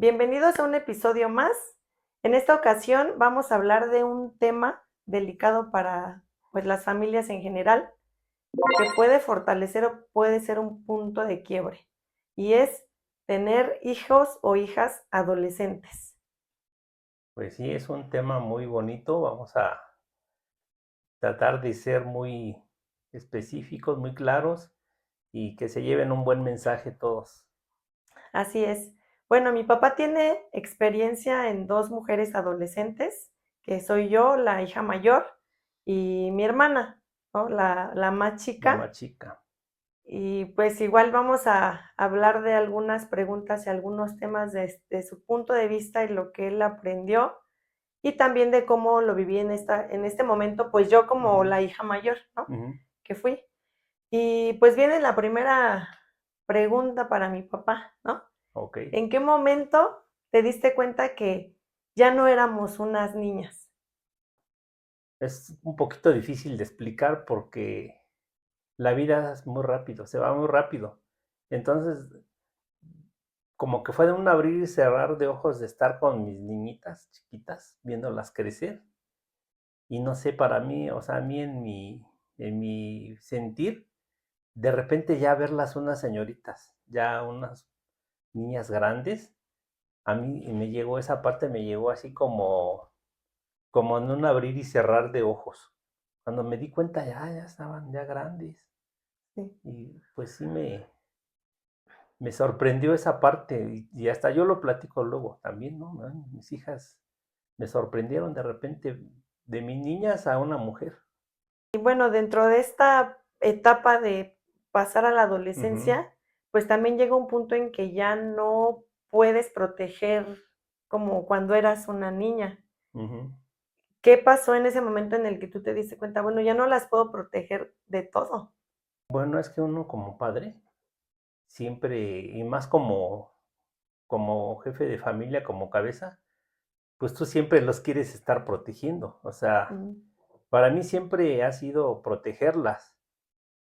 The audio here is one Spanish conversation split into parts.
Bienvenidos a un episodio más. En esta ocasión vamos a hablar de un tema delicado para las familias en general, que puede fortalecer o puede ser un punto de quiebre, y es tener hijos o hijas adolescentes. Pues sí, es un tema muy bonito. Vamos a tratar de ser muy específicos, muy claros y que se lleven un buen mensaje todos. Así es. Bueno, mi papá tiene experiencia en dos mujeres adolescentes, que soy yo, la hija mayor, y mi hermana, ¿no? La más La chica. más chica. Y pues igual vamos a hablar de algunas preguntas y algunos temas de su punto de vista y lo que él aprendió, y también de cómo lo viví en este momento, pues yo como Ujú, la hija mayor, ¿no? ujú. Que fui. Y pues viene la primera pregunta para mi papá, ¿no? Ok. ¿En qué momento te diste cuenta que ya no éramos unas niñas? Es un poquito difícil de explicar porque la vida es muy rápido, se va muy rápido. Entonces, como que fue de un abrir y cerrar de ojos de estar con mis niñitas chiquitas, viéndolas crecer. Y no sé, para mí, o sea, a mí en mi sentir, de repente ya verlas unas señoritas, ya unas niñas grandes, a mí me llegó esa parte, me llegó así como en un abrir y cerrar de ojos. Cuando me di cuenta ya estaban ya grandes. Sí. Y pues sí me sorprendió esa parte y hasta yo lo platico luego también, ¿no? Mis hijas me sorprendieron de repente de mis niñas a una mujer. Y bueno, dentro de esta etapa de pasar a la Ujú, adolescencia, pues también llega un punto en que ya no puedes proteger como cuando eras una niña. ujú. ¿Qué pasó en ese momento en el que tú te diste cuenta? Bueno, ya no las puedo proteger de todo. Bueno, es que uno como padre siempre, y más como jefe de familia, como cabeza, pues tú siempre los quieres estar protegiendo. O sea, Mm, para mí siempre ha sido protegerlas.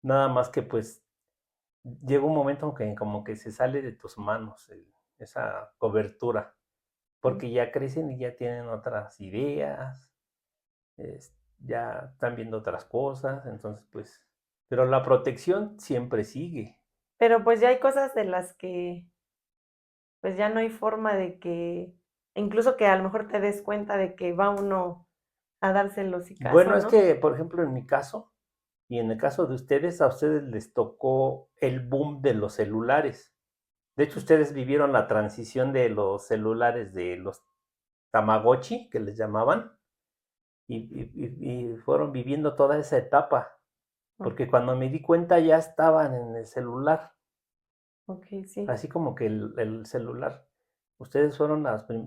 Nada más que pues llega un momento en que como que se sale de tus manos esa cobertura, mm. porque ya crecen y ya tienen otras ideas, ya están viendo otras cosas, entonces pues, pero la protección siempre sigue. Pero pues ya hay cosas de las que pues ya no hay forma de que, incluso que a lo mejor te des cuenta de que va uno a darse el Bueno, hocicazo, es ¿no? que, por ejemplo, en mi caso, y en el caso de ustedes, a ustedes les tocó el boom de los celulares. De hecho, ustedes vivieron la transición de los celulares de los Tamagotchi, que les llamaban, y fueron viviendo toda esa etapa, Mm, porque cuando me di cuenta ya estaban en el celular, okey, sí. así como que el celular. Ustedes fueron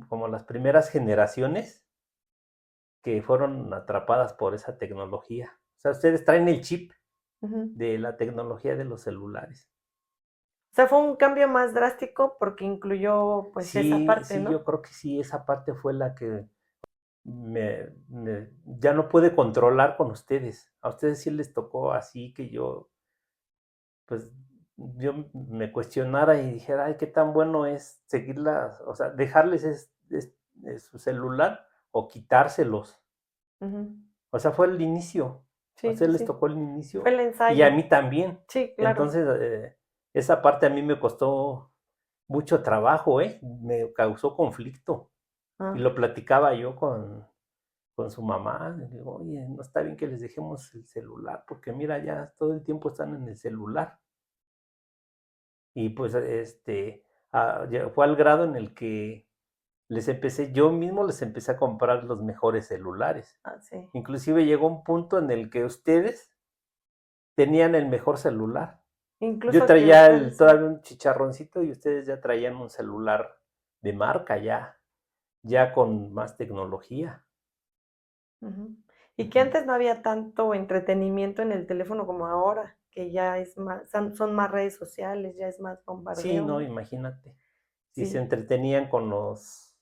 como las primeras generaciones que fueron atrapadas por esa tecnología. O sea, ustedes traen el chip Ujú. de la tecnología de los celulares. O sea, fue un cambio más drástico porque incluyó, pues, esa Sí, parte, sí, yo ¿no? creo que sí, esa parte fue la que ya no pude controlar con ustedes. A ustedes sí les tocó así que yo, pues, yo me cuestionara y dijera, ay, qué tan bueno es seguirlas, o sea, dejarles su celular o quitárselos. Ujú. O sea, fue el inicio. A Sí, sí, ustedes les sí. tocó el Fue inicio el y a ensayo. mí también. Sí, claro. Entonces, esa parte a mí me costó mucho trabajo, ¿eh? Me causó conflicto. Y Ah, lo platicaba yo con su mamá. Le digo, oye, no está bien que les dejemos el celular, porque mira, ya todo el tiempo están en el celular. Y pues, ya fue al grado en el que yo mismo les empecé a comprar los mejores celulares. ah, sí. Inclusive llegó un punto en el que ustedes tenían el mejor celular. Yo Incluso que traía ustedes sí. todavía un chicharroncito y ustedes ya traían un celular de marca ya con más tecnología. Ujú. Y que Ujú. antes no había tanto entretenimiento en el teléfono como ahora, que ya es más son más redes sociales, ya es más Sí, bombardeo, no, ¿no? imagínate. Si se Sí. entretenían con los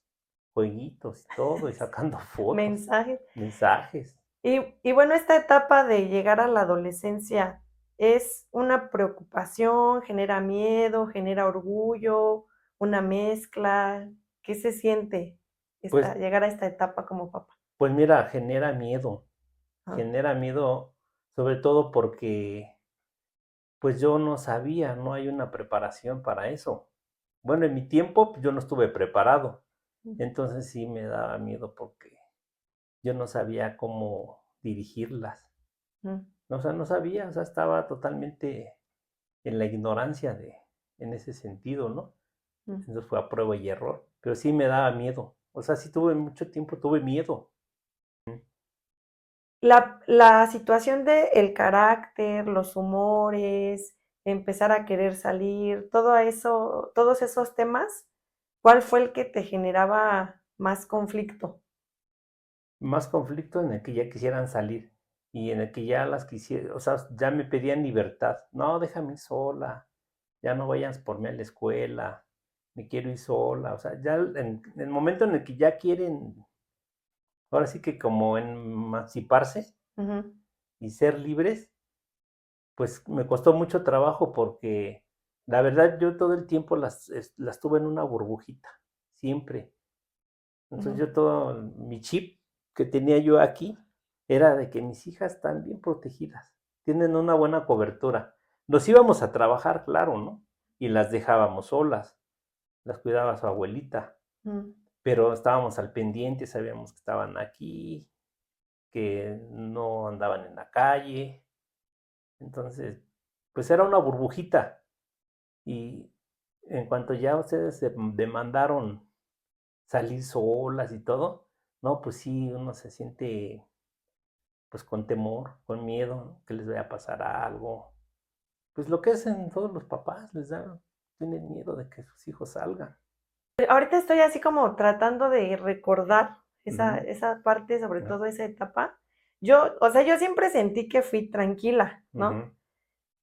jueguitos y todo, y sacando fotos, Mensajes. mensajes. Y bueno, esta etapa de llegar a la adolescencia, ¿es una preocupación, genera miedo, genera orgullo, una mezcla? ¿Qué se siente Pues, llegar a esta etapa como papá? pues mira, Ah, genera miedo, sobre todo porque pues yo no sabía, no hay una preparación para eso. Bueno, en mi tiempo pues, yo no estuve preparado, mm, entonces sí me daba miedo porque yo no sabía cómo dirigirlas. mm, O sea, no sabía, o sea, estaba totalmente en la ignorancia en ese sentido, ¿no? mm. Entonces fue a prueba y error, pero sí me daba miedo. O sea, sí tuve mucho tiempo, tuve miedo. La situación de el carácter, los humores, empezar a querer salir, todo eso, todos esos temas, ¿cuál fue el que te generaba más conflicto? Más conflicto en el que ya quisieran salir y en el que ya las quisiera, o sea, ya me pedían libertad. No, déjame ir sola, ya no vayas por mí a la escuela, me quiero ir sola. O sea, ya en el momento en el que ya quieren, ahora sí que como emanciparse Ujú, y ser libres, pues me costó mucho trabajo porque la verdad yo todo el tiempo las tuve en una burbujita, siempre. Entonces ujú, yo todo mi chip que tenía yo aquí era de que mis hijas están bien protegidas, tienen una buena cobertura. Nos íbamos a trabajar, claro, ¿no? Y las dejábamos solas, las cuidaba su abuelita, mm. pero estábamos al pendiente, sabíamos que estaban aquí, que no andaban en la calle. Entonces, pues era una burbujita. Y en cuanto ya ustedes se demandaron salir solas y todo, no, pues sí, uno se siente pues con temor, con miedo, ¿no? Que les vaya a pasar algo. Pues lo que hacen todos los papás, tienen miedo de que sus hijos salgan. Ahorita estoy así como tratando de recordar Ujú, esa parte, sobre ajá, todo esa etapa. Yo, o sea, yo siempre sentí que fui tranquila, ¿no? ujú,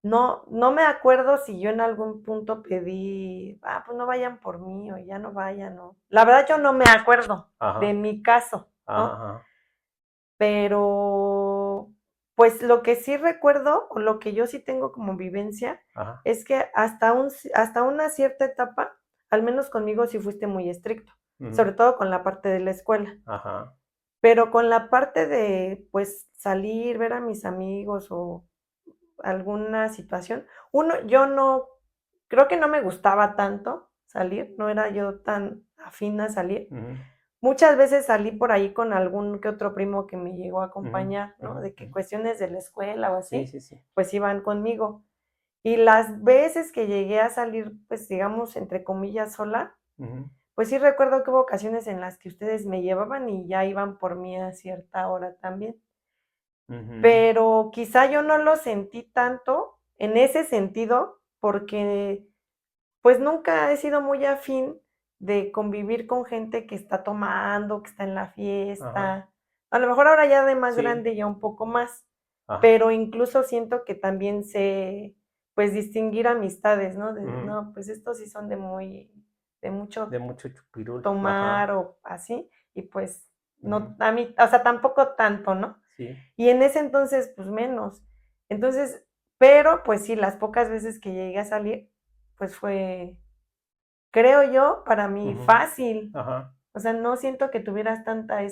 No, no me acuerdo si yo en algún punto pedí, pues no vayan por mí o ya no vayan, ¿no? La verdad yo no me acuerdo de ajá, mi caso, ajá, ¿no? ajá, Pero, pues lo que sí recuerdo, o lo que yo sí tengo como vivencia, ajá, es que hasta una cierta etapa, al menos conmigo sí fuiste muy estricto, ujú, sobre todo con la parte de la escuela. ajá, Pero con la parte de, pues, salir, ver a mis amigos o alguna situación, yo no, creo que no me gustaba tanto salir, no era yo tan afín a salir. ujú, Muchas veces salí por ahí con algún que otro primo que me llegó a ujú, acompañar, ujú, ¿no? De que ujú. cuestiones de la escuela o Sí, así, sí, sí. pues iban conmigo. Y las veces que llegué a salir, pues digamos, entre comillas, sola, Ujú, pues sí recuerdo que hubo ocasiones en las que ustedes me llevaban y ya iban por mí a cierta hora también. ujú, Pero quizá yo no lo sentí tanto en ese sentido, porque pues nunca he sido muy afín de convivir con gente que está tomando, que está en la ajá, fiesta. A lo mejor ahora ya de más sí, grande ya un poco más, ajá, pero incluso siento que también sé, pues distinguir amistades, ¿no? ujú. No, pues estos sí son de mucho De mucho chupirul, tomar ajá, o así, y pues ujú, no, a mí, o sea, tampoco tanto, ¿no? sí, Y en ese entonces, pues menos. Entonces, pero pues sí, las pocas veces que llegué a salir, pues fue, creo yo, para mí ujú, fácil. ajá. O sea, no siento que tuvieras tanta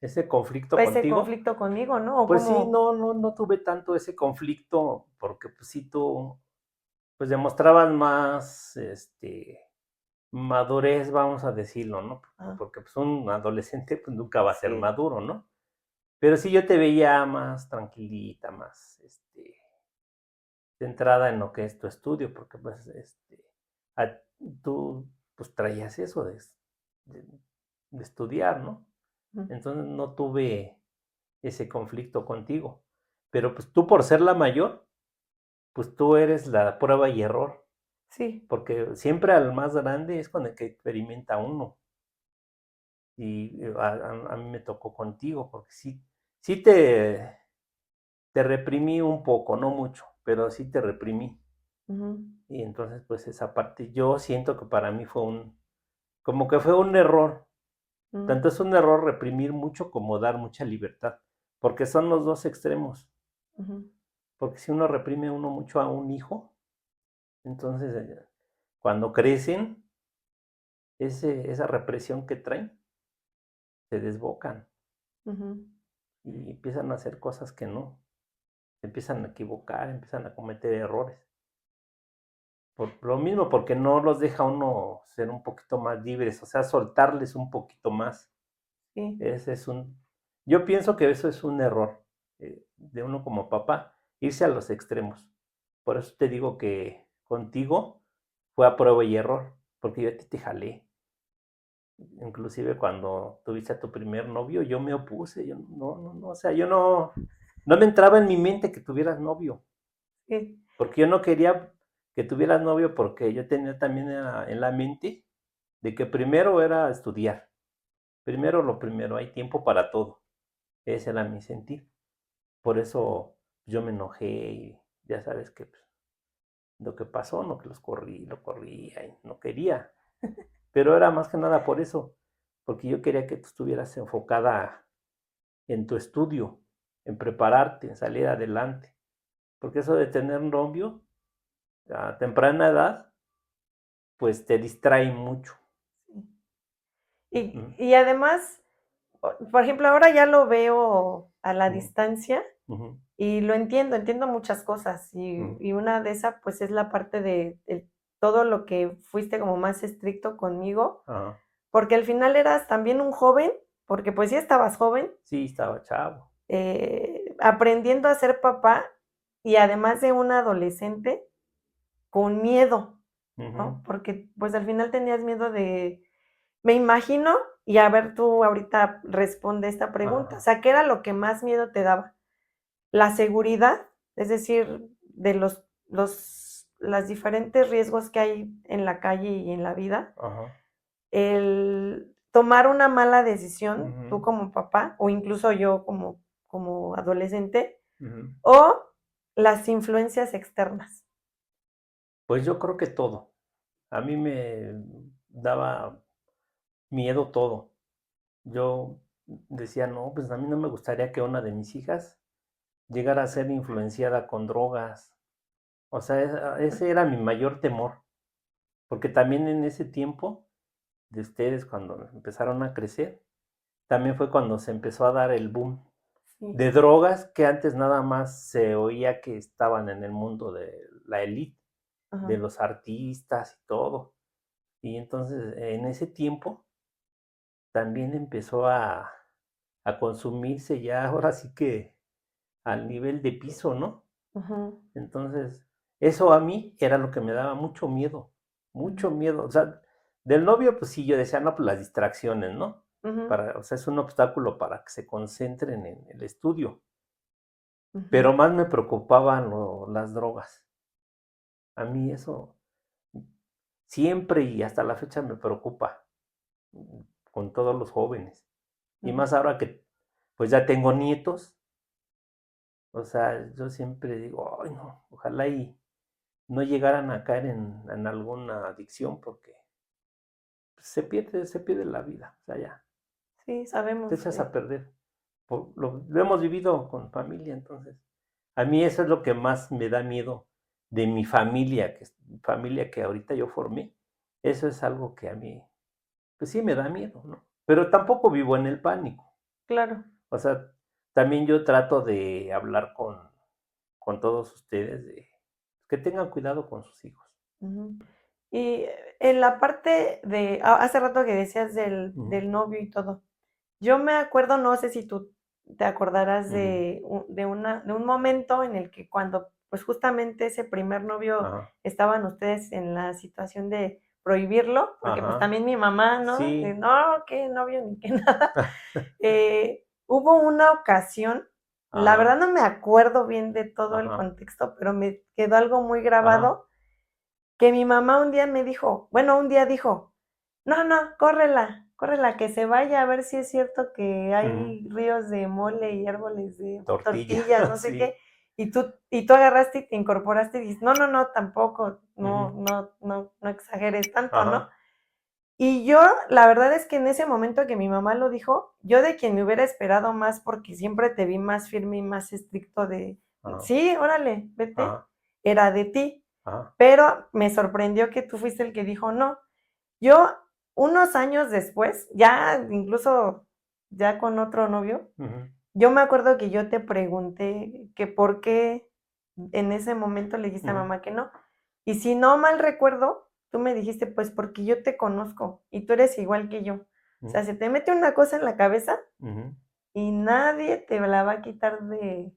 Ese conflicto ese contigo, conflicto conmigo, ¿no? O pues sí, como, no tuve tanto ese conflicto porque pues sí tú, pues demostrabas más, madurez, vamos a decirlo, ¿no? ah, Porque pues un adolescente pues nunca va a ser sí, maduro, ¿no? Pero sí yo te veía más tranquilita, más, centrada en lo que es tu estudio, porque pues, a- tú pues traías eso de, de estudiar, ¿no? mm, Entonces no tuve ese conflicto contigo. Pero pues tú por ser la mayor, pues tú eres la prueba y error, sí, porque siempre al más grande es con el que experimenta uno. Y a mí me tocó contigo, porque sí, sí te reprimí un poco, no mucho, pero sí te reprimí. ujú, Y entonces pues esa parte yo siento que para mí fue como que fue un error. mm, Tanto es un error reprimir mucho como dar mucha libertad, porque son los dos extremos. ujú, Porque si uno reprime uno mucho a un hijo, entonces cuando crecen, esa represión que traen, se desbocan Ujú. y empiezan a hacer cosas que no, se empiezan a equivocar, empiezan a cometer errores. Por lo mismo, porque no los deja uno ser un poquito más libres, o sea, soltarles un poquito más. Sí, Ese es yo pienso que eso es un error de uno como papá, irse a los extremos. Por eso te digo que contigo fue a prueba y error, porque yo a ti te jalé. Inclusive cuando tuviste a tu primer novio, yo me opuse, yo no, o sea, yo no me entraba en mi mente que tuvieras novio, sí. porque yo no quería que tuvieras novio porque yo tenía también en la mente de que primero era estudiar, primero lo primero, hay tiempo para todo, ese era mi sentir. Por eso yo me enojé y ya sabes que pues, lo que pasó, no que lo corría y no quería. Pero era más que nada por eso, porque yo quería que tú estuvieras enfocada en tu estudio, en prepararte, en salir adelante. Porque eso de tener novio a temprana edad, pues te distrae mucho. Sí. Ujú, Y además, por ejemplo, ahora ya lo veo a la ujú, distancia ujú, y lo entiendo muchas cosas ujú. y una de esas pues es la parte de todo lo que fuiste como más estricto conmigo, Ajá. porque al final eras también un joven, porque pues ya estabas joven, Sí, estaba chavo. aprendiendo a ser papá y además de un adolescente con miedo, Ujú, ¿no? Porque pues al final tenías miedo de, me imagino, y a ver tú ahorita responde esta pregunta, o ajá. sea, ¿qué era lo que más miedo te daba? La seguridad, es decir, de las diferentes riesgos que hay en la calle y en la vida, Ajá. el tomar una mala decisión, tú Ujú, como papá, o incluso yo como adolescente, ujú. o las influencias externas. Pues yo creo que todo. A mí me daba miedo todo. Yo decía, no, pues a mí no me gustaría que una de mis hijas llegara a ser influenciada con drogas. O sea, ese era mi mayor temor, porque también en ese tiempo de ustedes, cuando empezaron a crecer, también fue cuando se empezó a dar el boom Sí, de drogas que antes nada más se oía que estaban en el mundo de la élite, de ajá, los artistas y todo. Y entonces en ese tiempo también empezó a consumirse ya ahora sí que al nivel de piso, ¿no? ujú, Entonces, eso a mí era lo que me daba mucho ujú, miedo. O sea, del novio, pues sí, yo decía, no, pues las distracciones, ¿no? ujú, O sea, es un obstáculo para que se concentren en el estudio. ujú, Pero más me preocupaban las drogas. A mí eso siempre y hasta la fecha me preocupa con todos los jóvenes. Y ujú. más ahora que pues ya tengo nietos, o sea, yo siempre digo, ay no, ojalá y no llegaran a caer en alguna adicción porque se pierde la vida, o sea, ya, Sí, te sabemos. echas a perder. Lo hemos vivido con familia, entonces, a mí eso es lo que más me da miedo de mi familia, familia que ahorita yo formé, eso es algo que a mí, pues sí me da miedo, ¿no? Pero tampoco vivo en el pánico, Claro. o sea, también yo trato de hablar con todos ustedes de que tengan cuidado con sus hijos. Ujú. Y en la parte de, hace rato que decías Ujú, del novio y todo, yo me acuerdo, no sé si tú te acordarás ujú, de un momento en el que cuando, pues justamente ese primer novio ajá, estaban ustedes en la situación de prohibirlo, porque pues ajá, también mi mamá, ¿no? De, sí, no, qué novio ni qué nada. Hubo una ocasión, la verdad ajá, no me acuerdo bien de todo el ajá, contexto, pero me quedó algo muy ajá, grabado que mi mamá un día me dijo, bueno, un día dijo, no, no, córrela, córrela, que se vaya a ver si es cierto que ujú, hay ríos de mole y árboles de tortilla, tortillas, no sé sí, qué, y tú agarraste y te incorporaste y dices, no, no, no, tampoco, ujú, no exageres tanto, ¿no? ajá, Y yo, la verdad es que en ese momento que mi mamá lo dijo, yo de quien me hubiera esperado más, porque siempre te vi más firme y más estricto de, ajá, sí, órale, vete, ajá, era de ti. ajá, Pero me sorprendió que tú fuiste el que dijo no. Yo, unos años después, ya incluso ya con otro novio, yo me acuerdo que yo te pregunté que por qué en ese momento le dijiste a mamá que no. Y si no mal recuerdo, tú me dijiste, pues porque yo te conozco y tú eres igual que yo. O sea, se te mete una cosa en la cabeza y nadie te la va a quitar de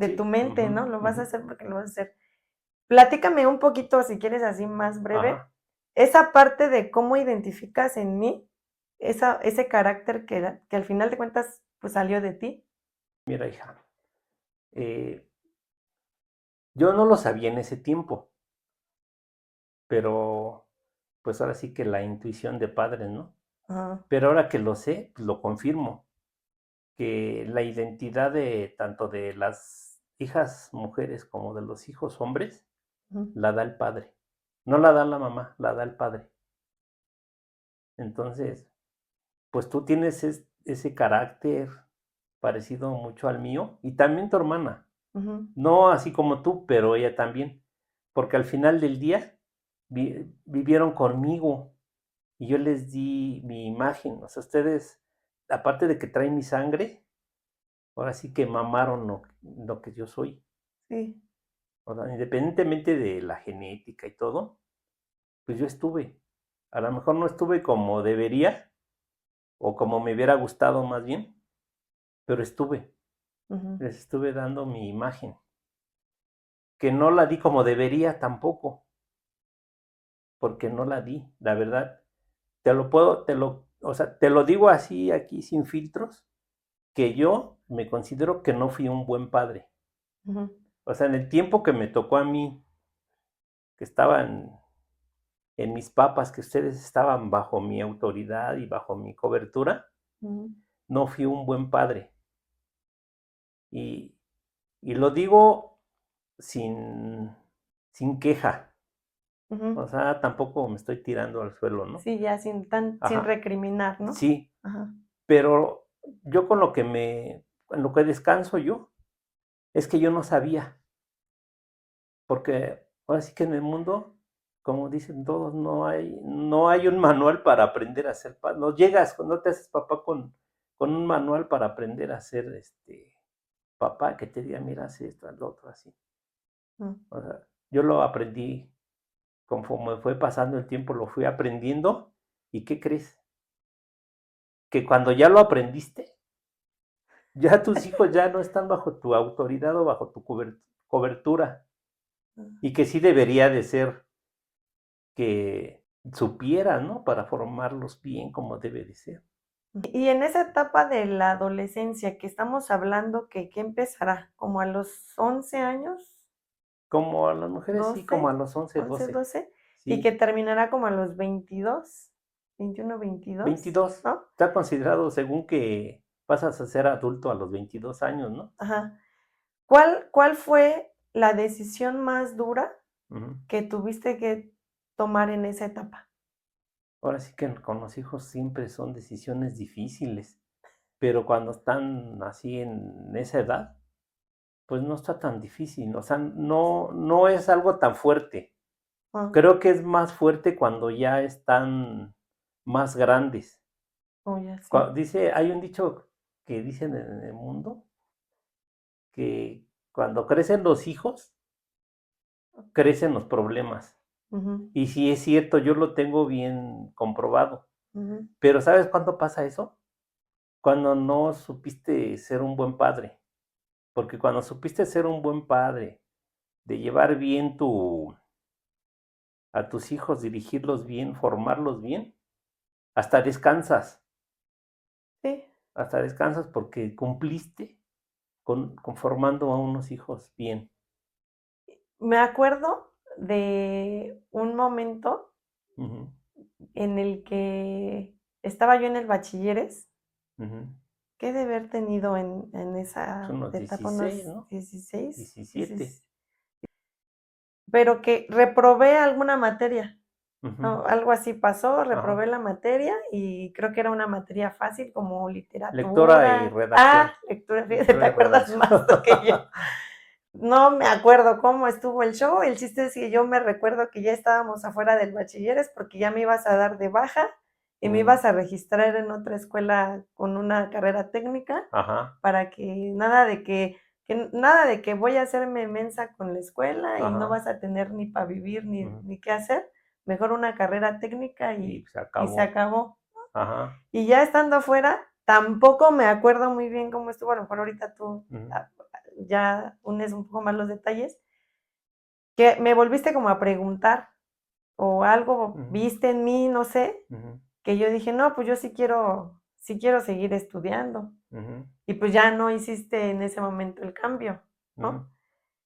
Sí. tu mente, ¿no? Lo vas a hacer porque lo vas a hacer. Platícame un poquito, si quieres, así más breve, Ajá. esa parte de cómo identificas en mí ese carácter que al final de cuentas pues salió de ti. Mira, hija, yo no lo sabía en ese tiempo, pero pues ahora sí que la intuición de padres, ¿no? Ajá. Pero ahora que lo sé, pues lo confirmo, que la identidad de tanto de las hijas mujeres como de los hijos hombres, la da el padre. No la da la mamá, la da el padre. Entonces, pues tú tienes ese carácter parecido mucho al mío y también tu hermana. No así como tú, pero ella también. Porque al final del día vivieron conmigo y yo les di mi imagen. O sea, ustedes, aparte de que traen mi sangre, ahora sí que mamaron lo que yo soy. Sí. O sea, independientemente de la genética y todo, pues yo estuve. A lo mejor no estuve como debería o como me hubiera gustado más bien, pero estuve. Les estuve dando mi imagen. Que no la di como debería tampoco, porque no la di, la verdad. O sea, te lo digo así aquí sin filtros, que yo me considero que no fui un buen padre. O sea, en el tiempo que me tocó a mí, que estaban en mis papas, que ustedes estaban bajo mi autoridad y bajo mi cobertura, no fui un buen padre. Y, y lo digo sin queja. O sea, tampoco me estoy tirando al suelo, ¿no? Sí, ya sin Ajá. recriminar, ¿no? Sí, Ajá. pero yo en lo que descanso yo, es que yo no sabía, porque ahora sí que en el mundo, como dicen todos, no hay un manual para aprender a ser papá. No llegas, no te haces papá con un manual para aprender a ser papá, que te diga, mira, haz esto, haz lo otro, así. O sea, yo lo aprendí, conforme fue pasando el tiempo, lo fui aprendiendo, ¿y qué crees? Que cuando ya lo aprendiste, ya tus hijos ya no están bajo tu autoridad o bajo tu cobertura. Y que sí debería de ser que supiera, ¿no? Para formarlos bien como debe de ser. Y en esa etapa de la adolescencia que estamos hablando, ¿qué empezará? ¿Como a los 11 años? Como a las mujeres, sí, como a ¿12? los 11, 11, 12. 12. Y que Sí, terminará como a los 22, 21, 22, 22. ¿no? Está considerado según que pasas a ser adulto a los 22 años, ¿no? Ajá. ¿Cuál fue la decisión más dura Ujú. que tuviste que tomar en esa etapa? Ahora sí que con los hijos siempre son decisiones difíciles, pero cuando están así en esa edad, pues no está tan difícil, o sea, no es algo tan fuerte. Ah, Creo que es más fuerte cuando ya están más grandes. oh, ya sí. Hay un dicho que dicen en el mundo que cuando crecen los hijos, crecen los problemas. Ujú, Y sí es cierto, yo lo tengo bien comprobado. ujú, Pero ¿sabes cuándo pasa eso? Cuando no supiste ser un buen padre. Porque cuando supiste ser un buen padre, de llevar bien a tus hijos, dirigirlos bien, formarlos bien, hasta descansas. sí. Hasta descansas porque cumpliste con formando a unos hijos bien. Me acuerdo de un momento Ujú, en el que estaba yo en el bachilleres, ujú. ¿qué he de haber tenido en Son esa unos etapa? 16, Unos ¿no? 16, 17. 16, pero que reprobé alguna materia, Ujú. ¿no? Algo así pasó, reprobé Ajá. la materia y creo que era una materia fácil como Lectura y literatura. redacción. Lectura, fíjate, te Lectura y acuerdas redacción. más que yo. No me acuerdo cómo estuvo el show, el chiste es que yo me recuerdo que ya estábamos afuera del bachilleres porque ya me ibas a dar de baja y me ibas a registrar en otra escuela con una carrera técnica Ajá, para que nada de que voy a hacerme mensa con la escuela y no ajá, vas a tener ni para vivir ujú. ni qué hacer, mejor una carrera técnica Y se y se acabó. acabó. Ajá, Y ya estando afuera, tampoco me acuerdo muy bien cómo estuvo, a lo mejor ahorita tú ujú, ya unes un poco más los detalles, que me volviste como a preguntar o algo ujú, viste en mí, no sé, ujú, que yo dije, no, pues yo sí quiero seguir estudiando. ujú, Y pues ya no hiciste en ese momento el cambio, ujú. ¿no?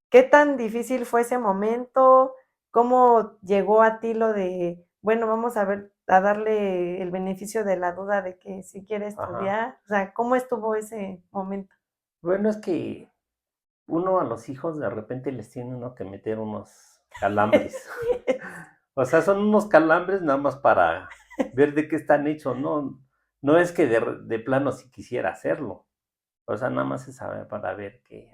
¿Qué tan difícil fue ese momento? ¿Cómo llegó a ti lo de, bueno, vamos a ver, a darle el beneficio de la duda de que si quiere Ajá. estudiar? O sea, ¿cómo estuvo ese momento? Bueno, es que uno a los hijos de repente les tiene uno que meter unos calambres. O sea, son unos calambres nada más para ver de qué están hechos, no, no es que de plano si quisiera hacerlo. O sea, nada más es saber para ver qué,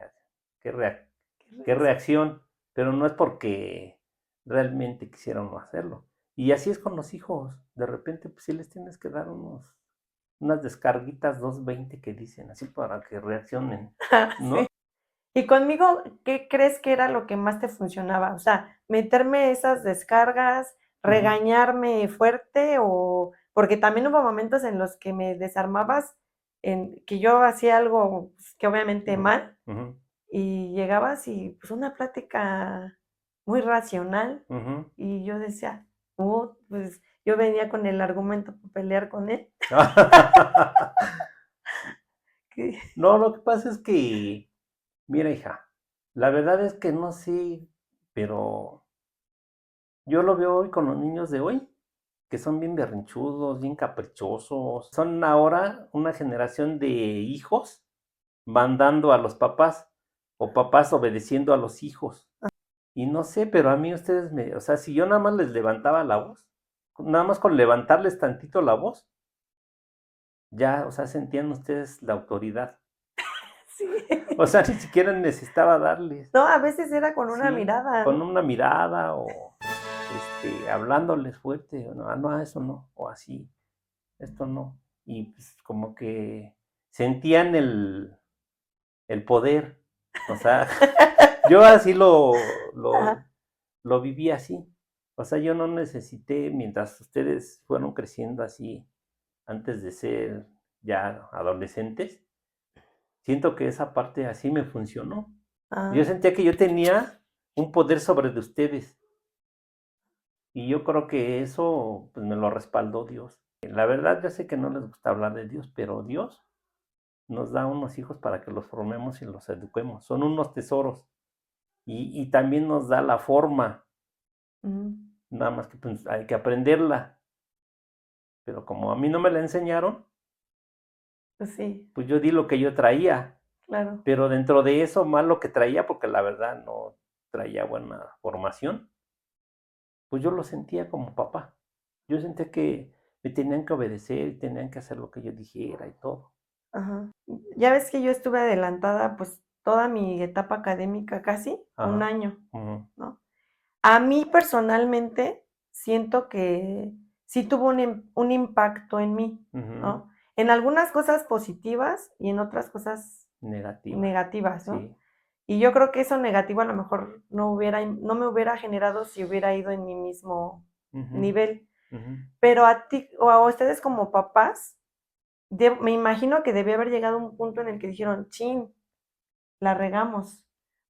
reac- ¿Qué qué reacción? reacción, pero no es porque realmente quisieran no hacerlo. Y así es con los hijos. De repente, pues sí les tienes que dar unas descarguitas 220 que dicen, así para que reaccionen, Sí. ¿no? Y conmigo, ¿qué crees que era lo que más te funcionaba? O sea, meterme esas descargas, Ujú, regañarme fuerte o porque también hubo momentos en los que me desarmabas, en que yo hacía algo pues, que obviamente ujú, mal ujú, y llegabas y pues una plática muy racional ujú. y yo decía, pues yo venía con el argumento para pelear con él. que- No, lo que pasa es que, mira, hija, la verdad es que no sé, pero yo lo veo hoy con los niños de hoy, que son bien berrinchudos, bien caprichosos. Son ahora una generación de hijos mandando a los papás o papás obedeciendo a los hijos. Y no sé, pero a mí ustedes o sea, si yo nada más les levantaba la voz, nada más con levantarles tantito la voz, ya, o sea, sentían ustedes la autoridad. sí. O sea, ni siquiera necesitaba darles. No, a veces era con una Sí, mirada, con ¿no? una mirada o hablándoles fuerte, o no, no, eso no, o así, esto no. Y pues como que sentían el poder. O sea, yo así Ajá. lo viví así. O sea, yo no necesité, mientras ustedes fueron creciendo así, antes de ser ya adolescentes, siento que esa parte así me funcionó. Yo Ah, sentía que yo tenía un poder sobre de ustedes. Y yo creo que eso pues me lo respaldó Dios. La verdad, yo sé que no les gusta hablar de Dios, pero Dios nos da unos hijos para que los formemos y los eduquemos. Son unos tesoros. Y también nos da la forma, mm, nada más que pues, hay que aprenderla. Pero como a mí no me la enseñaron, pues sí, pues yo di lo que yo traía. claro. Pero dentro de eso, más lo que traía, porque la verdad no traía buena formación, pues yo lo sentía como papá. Yo sentía que me tenían que obedecer y tenían que hacer lo que yo dijera y todo. Ajá. Ya ves que yo estuve adelantada, pues, toda mi etapa académica casi, un Ajá. año, Ujú, ¿no? A mí personalmente siento que sí tuvo un impacto en mí, ujú. ¿no? En algunas cosas positivas y en otras cosas Negativas. negativas, ¿no? Sí. Y yo creo que eso negativo a lo mejor no me hubiera generado si hubiera ido en mi mismo Ujú, nivel. ujú. Pero a ti o a ustedes como papás, me imagino que debió haber llegado un punto en el que dijeron, chin, la regamos.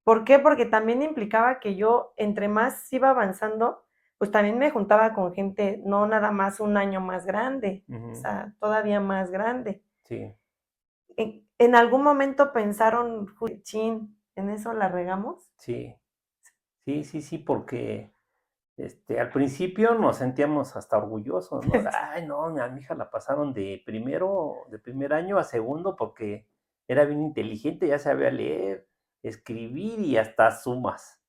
¿Por qué? Porque también implicaba que yo, entre más iba avanzando, pues también me juntaba con gente, no nada más un año más grande, o Ujú. sea, todavía más grande. Sí, En algún momento pensaron, chin, ¿en eso la regamos? sí, sí, sí, sí, porque al principio nos sentíamos hasta orgullosos, ¿no? Ay, no, a mi hija la pasaron de primer año a segundo porque era bien inteligente, ya sabía leer, escribir y hasta sumas.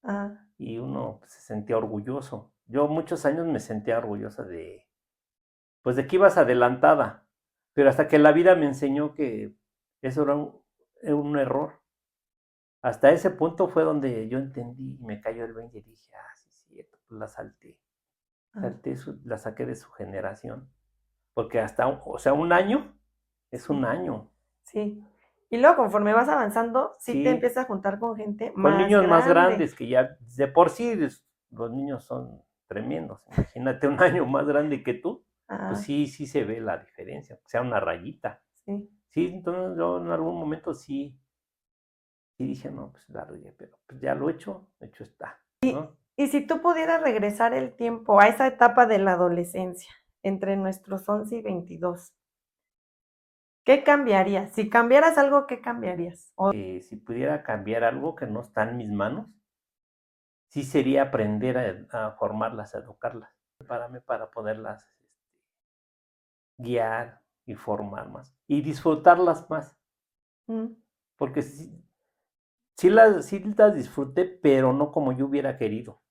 Ah, Y uno pues, se sentía orgulloso. Yo muchos años me sentía orgullosa pues de que ibas adelantada, pero hasta que la vida me enseñó que eso era un error. hasta ese punto fue donde yo entendí y me cayó el 20 y dije, sí, es cierto, pues la salté. Ah, La saqué de su generación. Porque hasta, o sea, un año es un sí, año. sí. Y luego conforme vas avanzando, sí te Sí, empiezas a juntar con gente con más niños más grande. grandes que ya de por sí los niños son tremendos. Imagínate un año más grande que tú, pues Ah, sí, sí se ve la diferencia, sea una rayita. sí. Sí, entonces yo en algún momento sí, sí dije, no, pues la regué, pero pues ya lo hecho está, ¿no? Y si tú pudieras regresar el tiempo a esa etapa de la adolescencia, entre nuestros 11 y 22, ¿qué cambiarías? Si cambiaras algo, ¿qué cambiarías? Si pudiera cambiar algo que no está en mis manos, sí sería aprender a formarlas, a educarlas, prepararme para poderlas guiar y formar más y disfrutarlas más, Mm, porque sí las disfruté, pero no como yo hubiera querido.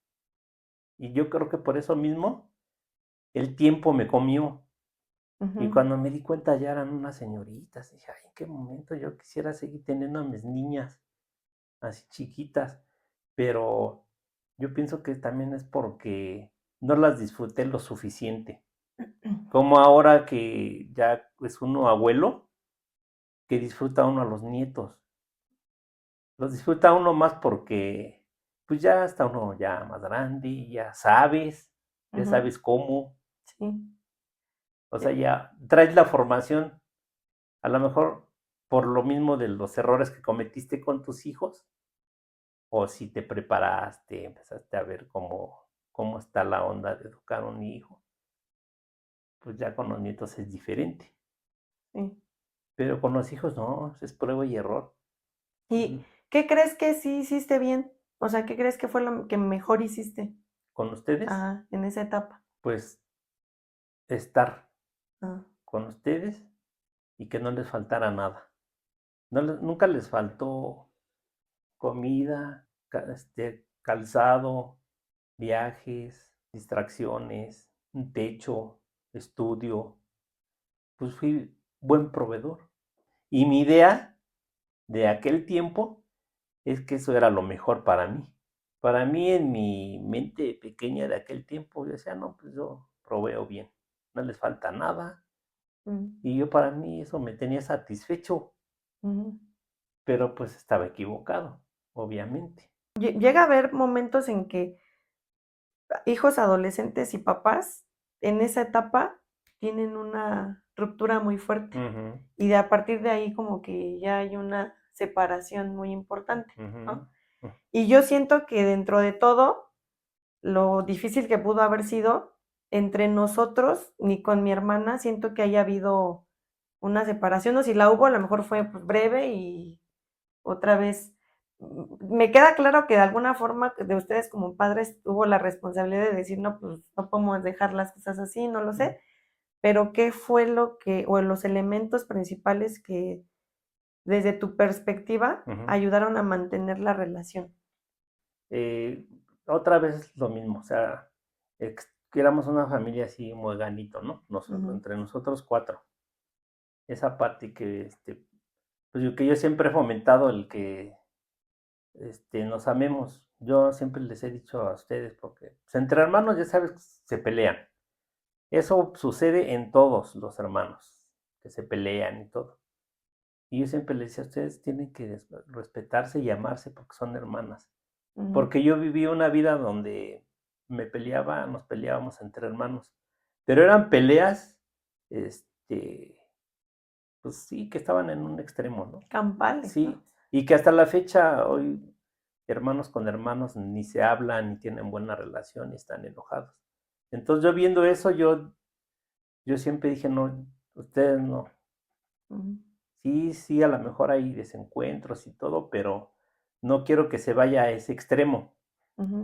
Y yo creo que por eso mismo el tiempo me comió. Y ujú, cuando me di cuenta ya eran unas señoritas. Dije, ay, en qué momento yo quisiera seguir teniendo a mis niñas así chiquitas. Pero yo pienso que también es porque no las disfruté lo suficiente. Como ahora que ya es uno abuelo, que disfruta uno a los nietos. Los disfruta uno más porque pues ya está uno ya más grande, ya ujú, sabes cómo, sí. o sea, ya traes la formación, a lo mejor por lo mismo de los errores que cometiste con tus hijos, o si te preparaste, empezaste a ver cómo está la onda de educar a un hijo, pues ya con los nietos es diferente, Sí. pero con los hijos no, es prueba y error. ¿Y qué crees que sí hiciste bien? O sea, ¿qué crees que fue lo que mejor hiciste, Con ustedes, en esa etapa? pues estar Ah, con ustedes y que no les faltara nada. Nunca les faltó comida, calzado, viajes, distracciones, un techo, estudio. Pues fui buen proveedor. Y mi idea de aquel tiempo es que eso era lo mejor para mí. Para mí, en mi mente pequeña de aquel tiempo, yo decía, no, pues yo proveo bien, no les falta nada. mm, Y yo para mí eso me tenía satisfecho, ujú. pero pues estaba equivocado, obviamente. Llega a haber momentos en que hijos adolescentes y papás en esa etapa tienen una ruptura muy fuerte Ujú, y de a partir de ahí como que ya hay una separación muy importante, ¿no? ujú, Y yo siento que dentro de todo, lo difícil que pudo haber sido entre nosotros, ni con mi hermana, siento que haya habido una separación, o si la hubo, a lo mejor fue pues, breve y otra vez. Me queda claro que de alguna forma de ustedes como padres tuvo la responsabilidad de decir, no, pues no podemos dejar las cosas así, no lo sé, pero ¿qué fue lo que, o los elementos principales que desde tu perspectiva ujú. ayudaron a mantener la relación? Eh, Otra vez lo mismo, o sea, que éramos una familia así muy ganito, ¿no? Ujú, Entre nosotros cuatro. Esa parte que, pues que yo siempre he fomentado el que nos amemos. Yo siempre les he dicho a ustedes, porque pues, entre hermanos ya sabes, se pelean. Eso sucede en todos los hermanos, que se pelean y todo. Y yo siempre les decía, ustedes tienen que respetarse y amarse porque son hermanas. ujú, Porque yo viví una vida donde nos peleábamos entre hermanos. Pero eran peleas, este, pues sí, que estaban en un extremo, ¿no? campales, ¿no? Sí, y que hasta la fecha hoy hermanos con hermanos ni se hablan, ni tienen buena relación, ni están enojados. Entonces yo viendo eso, yo siempre dije, no, ustedes no. Ujú, Sí, sí, a lo mejor hay desencuentros y todo, pero no quiero que se vaya a ese extremo. ujú.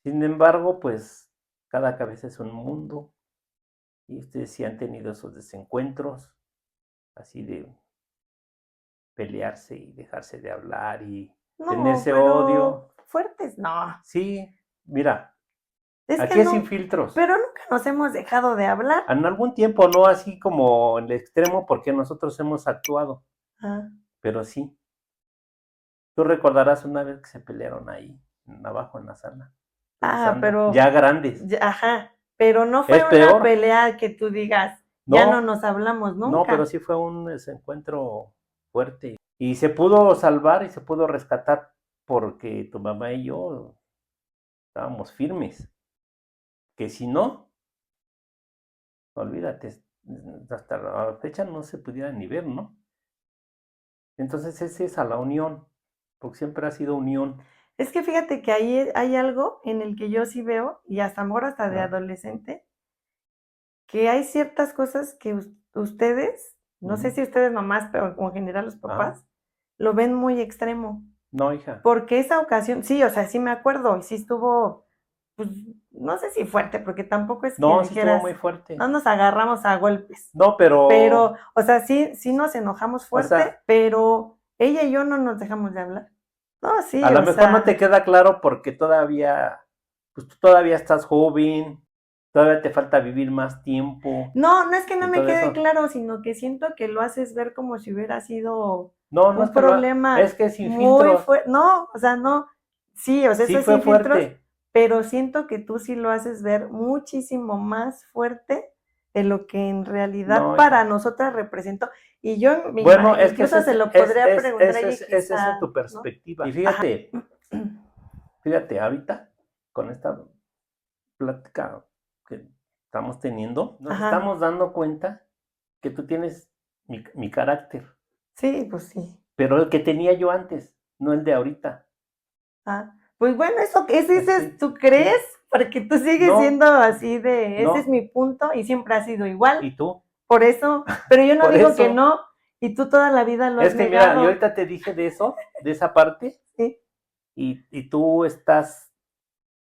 Sin embargo, pues cada cabeza es un mundo y ustedes sí han tenido esos desencuentros, así de pelearse y dejarse de hablar y No, tenerse pero odio. fuertes, no. Sí, mira, Es que aquí es sin no, filtros. pero nunca nos hemos dejado de hablar. En algún tiempo no así como en el extremo porque nosotros hemos actuado, Ah, pero sí. Tú recordarás una vez que se pelearon ahí, abajo en la sala, tú y Sandra, pero, ya grandes. ajá, pero no fue Es una peor. pelea que tú digas, ya no No, nos hablamos no, pero nunca. sí fue un desencuentro fuerte. Y se pudo salvar y se pudo rescatar porque tu mamá y yo estábamos firmes. Que si no, olvídate, hasta la fecha no se pudiera ni ver, ¿no? Entonces es esa la unión, porque siempre ha sido unión. Es que fíjate que ahí hay algo en el que yo sí veo, y hasta ahora hasta de ¿No? adolescente, que hay ciertas cosas que ustedes, no sé si ustedes mamás, pero en general los papás, lo ven muy extremo. No, hija. Porque esa ocasión, sí, o sea, sí me acuerdo, y sí estuvo, pues, no sé si fuerte, porque tampoco es que No, sí estuvo muy dijeras, fuerte. no nos agarramos a golpes. No, Pero, o sea, sí nos enojamos o fuerte, sea, pero ella y yo no nos dejamos de hablar. No, sí, a lo o mejor no sea, te queda claro porque todavía, pues tú todavía estás joven, todavía te falta vivir más tiempo no es que no y me todo quede eso. claro, sino que siento que lo haces ver como si hubiera sido No, no es un que problema es que sin muy filtros, fuerte. No, o sea, no, sí, o sea, sí eso es fue sin filtros, fuerte. pero siento que tú sí lo haces ver muchísimo más fuerte de lo que en realidad No, para hija. nosotras representó. Y yo Bueno, es que incluso se lo podría preguntar a ella, es esa quizá, tu ¿no? perspectiva. Y fíjate, ahorita, con esta plática que estamos teniendo, nos Ajá, estamos dando cuenta que tú tienes mi carácter, sí, pues sí. pero el que tenía yo antes, no el de ahorita. Ah, pues bueno, eso que dices, Sí, ¿tú crees? sí. Porque tú sigues No, siendo así de, ese es no. mi punto y siempre ha sido igual. ¿Y tú? Por eso, pero yo no Por digo que eso. no, y tú toda la vida lo has Es que mira, yo negado, ahorita te dije de eso, de esa parte, ¿sí? y tú estás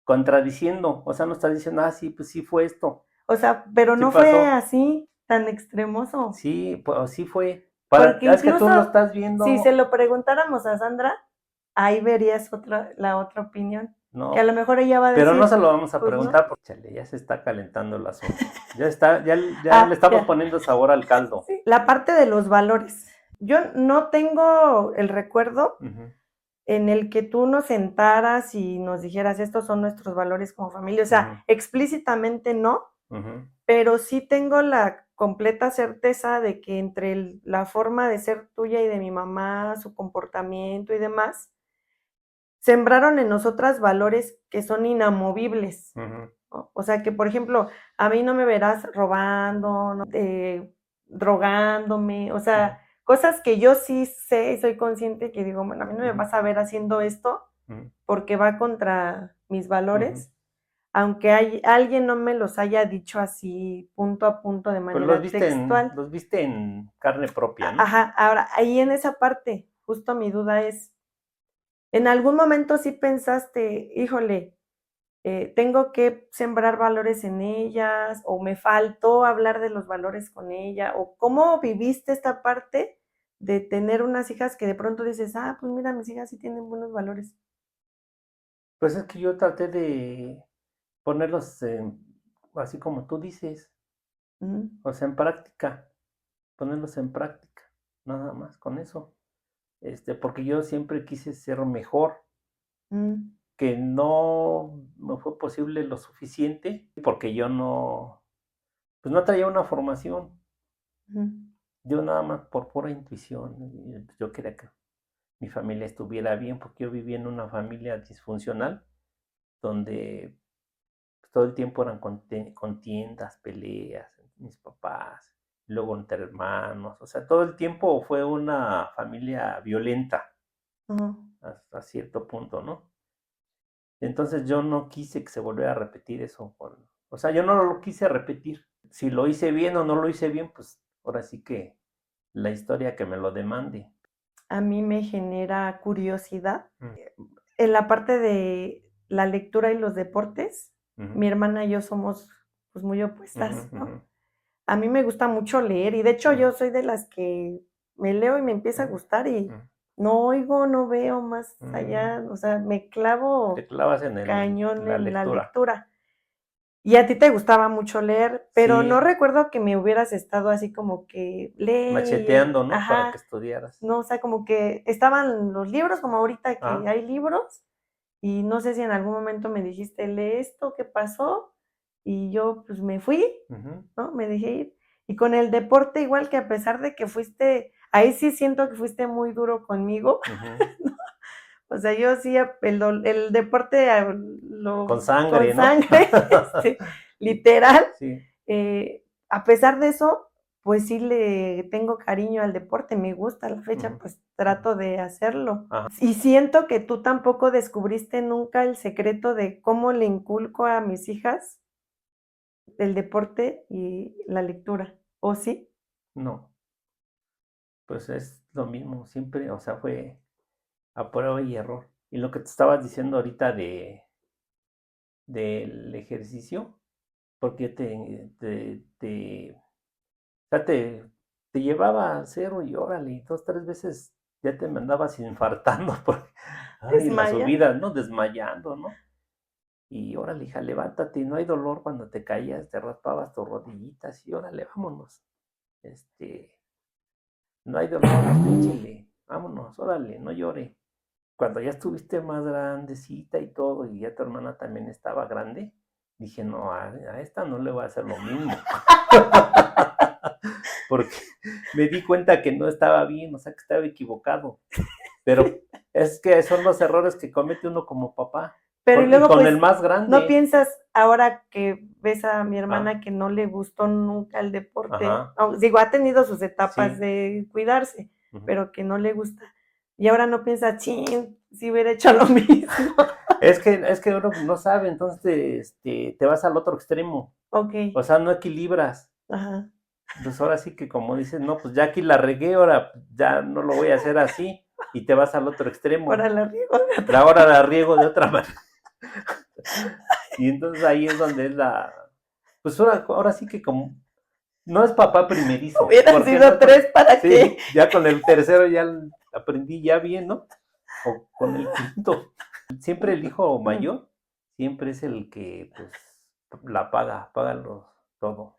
contradiciendo, o sea, no estás diciendo, ah, sí, pues sí fue esto, O sea, pero sí no fue pasó, así, tan extremoso. sí, pues sí fue. Porque Es que tú lo incluso estás si se viendo, lo preguntáramos a Sandra, ahí verías la otra opinión. Que a no, lo mejor ella va a pero no decir, se lo vamos a pues no. preguntar porque chale, ya se está calentando el asunto. Ya está, ya le Ah, estamos ya. poniendo sabor al caldo. Sí, la parte de los valores. Yo no tengo el recuerdo Ujú, en el que tú nos sentaras y nos dijeras, estos son nuestros valores como familia. O ujú, sea, explícitamente no, ujú, pero sí tengo la completa certeza de que entre la forma de ser tuya y de mi mamá, su comportamiento y demás, sembraron en nosotras valores que son inamovibles. ujú, ¿No? O sea, que por ejemplo, a mí no me verás robando, ¿no? Drogándome, o ujú, sea, cosas que yo sí sé y soy consciente que digo, bueno, a mí no me ujú, vas a ver haciendo esto ujú, porque va contra mis ujú. valores, aunque alguien no me los haya dicho así punto a punto de Pues manera textual. los viste en carne propia, ¿no? Ajá, ahora, ahí en esa parte, justo mi duda es, ¿en algún momento sí pensaste, híjole, tengo que sembrar valores en ellas, o me faltó hablar de los valores con ella, o cómo viviste esta parte de tener unas hijas que de pronto dices, ah, pues mira, mis hijas sí tienen buenos valores? Pues es que yo traté de ponerlos así como tú dices, Mm, o sea, en práctica, ponerlos en práctica, nada más con eso. Porque yo siempre quise ser mejor, mm, que no me fue posible lo suficiente, porque yo no, pues no traía una formación, mm, yo nada más por pura intuición, yo quería que mi familia estuviera bien, porque yo vivía en una familia disfuncional, donde pues, todo el tiempo eran contiendas, peleas, mis papás, luego entre hermanos, o sea, todo el tiempo fue una familia violenta ujú. hasta cierto punto, ¿no? Entonces yo no quise que se volviera a repetir eso, o sea, yo no lo quise repetir. Si lo hice bien o no lo hice bien, pues ahora sí que la historia que me lo demande. A mí me genera curiosidad. Mm, En la parte de la lectura y los deportes, ujú, mi hermana y yo somos pues muy ujú, opuestas, ujú, ¿no? A mí me gusta mucho leer y de hecho ujú, yo soy de las que me leo y me empieza a ujú, gustar y ujú, no oigo, no veo más ujú. allá, o sea, me Te clavo clavas en cañón la en la lectura. lectura. Y a ti te gustaba mucho leer, pero no Sí, recuerdo que me hubieras estado así como que lee, macheteando, ¿no? Para que ajá, estudiaras. no, o sea, como que estaban los libros, como ahorita que Ah, hay libros, y no sé si en algún momento me dijiste, lee esto, ¿qué pasó? Y yo pues me fui, ujú, ¿no? Me dejé ir. Y con el deporte, igual que a pesar de que fuiste, ahí sí siento que fuiste muy duro conmigo, ujú. o sea, yo sí, el deporte Con con sangre, ¿no? sangre, literal, Sí, a pesar de eso, pues sí le tengo cariño al deporte, me gusta a la fecha, ujú, pues ujú. trato de hacerlo. Ajá. Y siento que tú tampoco descubriste nunca el secreto de cómo le inculco a mis hijas el deporte y la lectura, ¿o sí? No, pues es lo mismo, siempre, o sea, fue a prueba y error. Y lo que te estabas diciendo ahorita del ejercicio, porque o sea, te llevaba a cero y órale, y dos, tres veces ya te me andabas infartando por, ay, las Desmaya. subidas, ¿no? Desmayando, ¿no? Y órale, hija, levántate, y no hay dolor cuando te caías, te raspabas tus rodillitas y órale, vámonos. Este, no hay dolor, échele, vámonos, órale, no llore. Cuando ya estuviste más grandecita y todo, y ya tu hermana también estaba grande, dije, no, a esta no le voy a hacer lo mismo. Porque me di cuenta que no estaba bien, o sea, que estaba equivocado. Pero es que son los errores que comete uno como papá. Pero y Y luego, con el pues, más ¿no grande. piensas ahora que ves a mi Ah, hermana que no le gustó nunca el deporte? ajá, Digo, ha tenido sus etapas sí. de cuidarse, Ujú. pero que no le gusta. Y ahora no piensa, chin, si hubiera hecho lo mismo. Es que uno no sabe, entonces te vas al otro extremo. Ok, O sea, no equilibras. ajá. Entonces ahora sí que como dices, no, pues ya aquí la regué, ahora ya no lo voy a hacer así, y te vas al otro extremo. Ahora la riego de La otra. hora la riego de otra manera. Y entonces ahí es donde es pues ahora sí que como, no es papá primerizo, Hubieran ¿por qué no sido es porque, tres para sí, qué. ya con el tercero ya aprendí ya bien, ¿no? O con el quinto. Siempre el hijo mayor, siempre es el que, pues, la paga todo.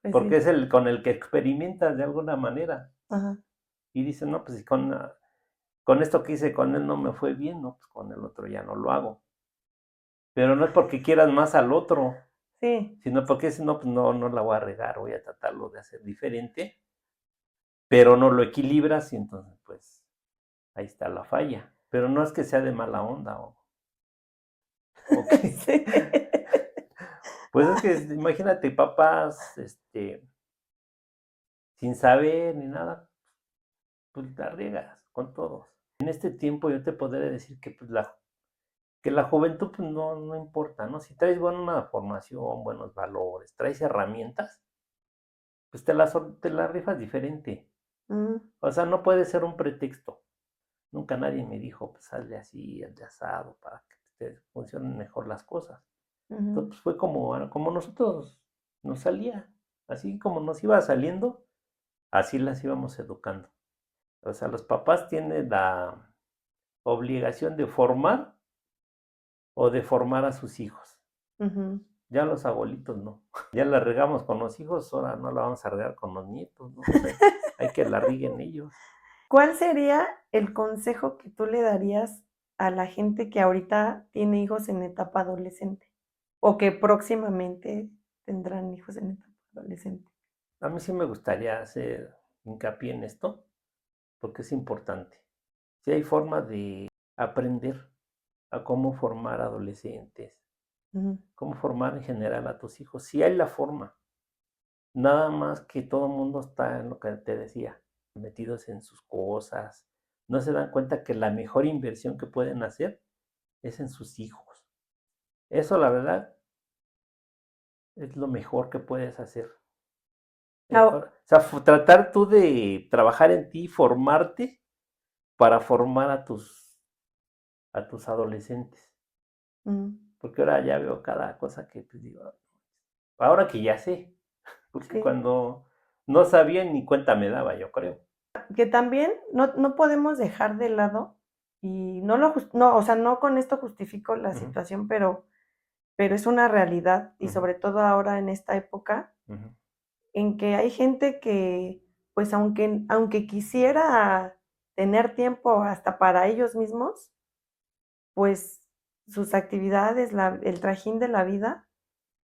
Pues Porque sí, es el con el que experimentas de alguna manera. ajá. Y dice, no, pues si con esto que hice con él no me fue bien, no, pues con el otro ya no lo hago. Pero no es porque quieras más al otro, Sí, sino porque si no, pues no la voy a regar, voy a tratarlo de hacer diferente, pero no lo equilibras y entonces, pues, ahí está la falla. Pero no es que sea de mala onda o que, sí. pues es que imagínate papás, sin saber ni nada, pues la riegas con todos. En este tiempo yo te podría decir que pues la juventud pues no importa, ¿no? Si traes buena formación, buenos valores, traes herramientas, pues te la rifas diferente. Mm, O sea, no puede ser un pretexto. Nunca nadie me dijo, pues hazle así, hazle asado, para que te funcionen mejor las cosas. ujú. Entonces pues, fue como nosotros nos salía, así como nos iba saliendo, así las íbamos educando. O sea, los papás tienen la obligación de formar o de formar a sus hijos. Ujú. Ya los abuelitos no. Ya la regamos con los hijos, ahora no la vamos a regar con los nietos, ¿no? Hay que la rieguen ellos. ¿Cuál sería el consejo que tú le darías a la gente que ahorita tiene hijos en etapa adolescente o que próximamente tendrán hijos en etapa adolescente? A mí sí me gustaría hacer hincapié en esto, porque es importante. Si hay forma de aprender a cómo formar adolescentes, Ujú, cómo formar en general a tus hijos, si hay la forma. Nada más que todo el mundo está en lo que te decía, metidos en sus cosas. No se dan cuenta que la mejor inversión que pueden hacer es en sus hijos. Eso, la verdad, es lo mejor que puedes hacer. Ao O sea, tratar tú de trabajar en ti, formarte para formar a tus adolescentes. mm, Porque ahora ya veo cada cosa que pues digo, ahora que ya sé, porque sí, cuando no sabía ni cuenta me daba, yo creo. que también no podemos dejar de lado y no, o sea, no con esto justifico la Ujú, situación, pero es una realidad y Ujú, sobre todo ahora en esta época ujú, en que hay gente que, pues aunque quisiera tener tiempo hasta para ellos mismos, pues sus actividades, el trajín de la vida,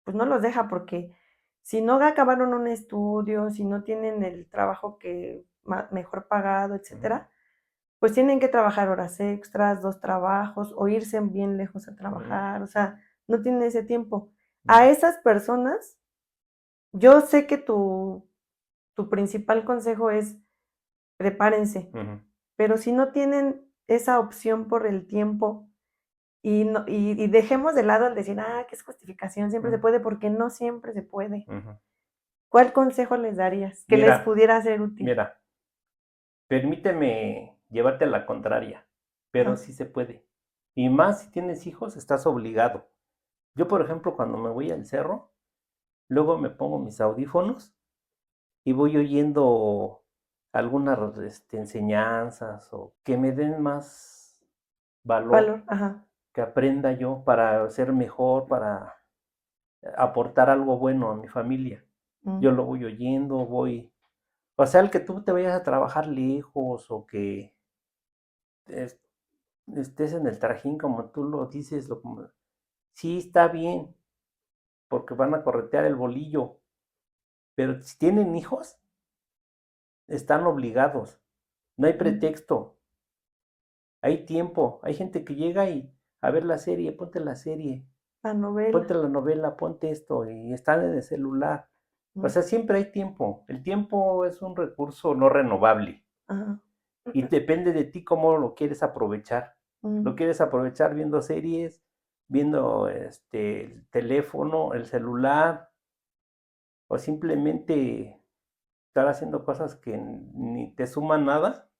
pues no los deja porque si no acabaron un estudio, si no tienen el trabajo que mejor pagado, ujú, etcétera, pues tienen que trabajar horas extras, 2 trabajos o irse bien lejos a ujú, trabajar, o sea, no tienen ese tiempo. A ujú, esas personas, yo sé que tu principal consejo es prepárense, ujú, pero si no tienen esa opción por el tiempo y dejemos de lado el decir: "Ah, que es justificación, siempre se ujú, puede", porque no siempre se puede. ujú. ¿Cuál consejo les darías que les Mira, pudiera ser útil? mira, permíteme llevarte a la contraria, pero Ajá, sí se puede. Y más si tienes hijos, estás obligado. Yo, por ejemplo, cuando me voy al cerro, luego me pongo mis audífonos y voy oyendo algunas enseñanzas o que me den más valor, valor, ajá, que aprenda yo para ser mejor, para aportar algo bueno a mi familia. mm, Yo lo voy oyendo, voy, o sea, el que tú te vayas a trabajar lejos o que es- estés en el trajín como tú lo dices, sí está bien, porque van a corretear el bolillo, pero si tienen hijos, están obligados. No hay mm, pretexto, hay tiempo. Hay gente que llega y a ver la serie, la ponte novela, la novela, ponte esto, y están en el celular. O mm, sea, siempre hay tiempo. El tiempo es un recurso no renovable ajá, y depende de ti cómo lo quieres aprovechar. ¿Lo mm, quieres aprovechar viendo series, viendo el teléfono, el celular, o simplemente estar haciendo cosas que ni te suman nada,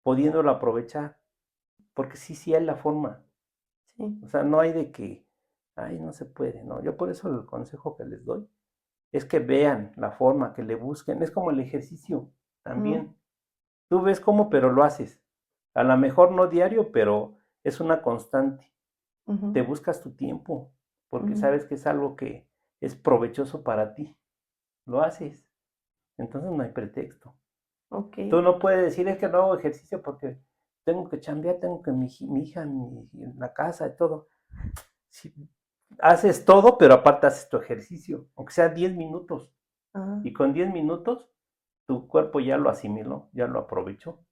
pudiéndolo aprovechar? Porque sí, sí hay la forma. sí, O sea, no hay de que, ay, no se puede, no. Yo por eso el consejo que les doy es que vean la forma, que le busquen. Es como el ejercicio mm, también. Tú ves cómo, pero lo haces. A lo mejor no diario, pero es una constante. Te ujú, buscas tu tiempo, porque ujú, sabes que es algo que es provechoso para ti. Lo haces. Entonces no hay pretexto. Tú okey, no puedes decir, es que no hago ejercicio porque tengo que chambear, tengo que mi hija, en la casa y todo. Si haces todo, pero aparte haces tu ejercicio, aunque sea 10 minutos. ajá, Y con 10 minutos tu cuerpo ya lo asimiló, ya lo aprovechó.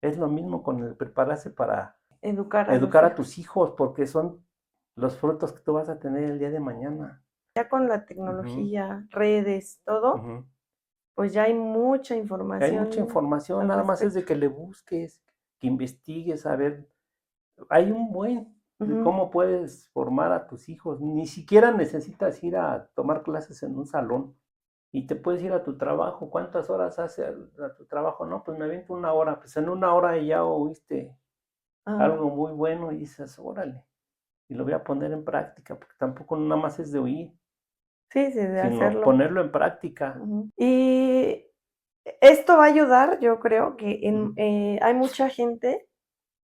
Es lo mismo con el prepararse para educar a los educar a hijos. tus hijos, porque son los frutos que tú vas a tener el día de mañana. Ya con la Ujú, tecnología, redes, todo, ujú. pues ya hay mucha Hay mucha información información, al nada más es respecto. de que le busques, que investigues, a ver. Hay un buen de Ujú, cómo puedes formar a tus hijos. Ni siquiera necesitas ir a tomar clases en un salón y te puedes ir a tu trabajo. ¿Cuántas horas hace a tu trabajo? No, pues me aviento una hora. Pues en una hora ya oíste ajá, algo muy bueno y dices, órale, y lo voy a poner en práctica, porque tampoco nada más es de oír, sí, sí, de sino hacerlo. ponerlo en práctica. Ujú. Y esto va a ayudar, yo creo que Ujú. hay mucha gente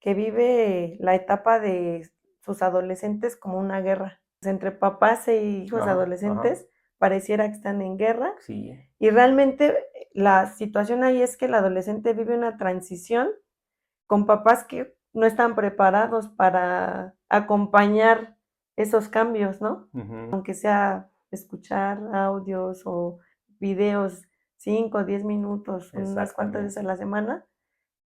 que vive la etapa de sus adolescentes como una guerra. Entre papás e hijos Ajá, ajá, adolescentes pareciera que están en guerra sí, y realmente la situación ahí es que el adolescente vive una transición con papás que no están preparados para acompañar esos cambios, ¿no? ujú, Aunque sea escuchar audios o videos 5 o 10 minutos, unas cuantas veces a exactamente. la semana,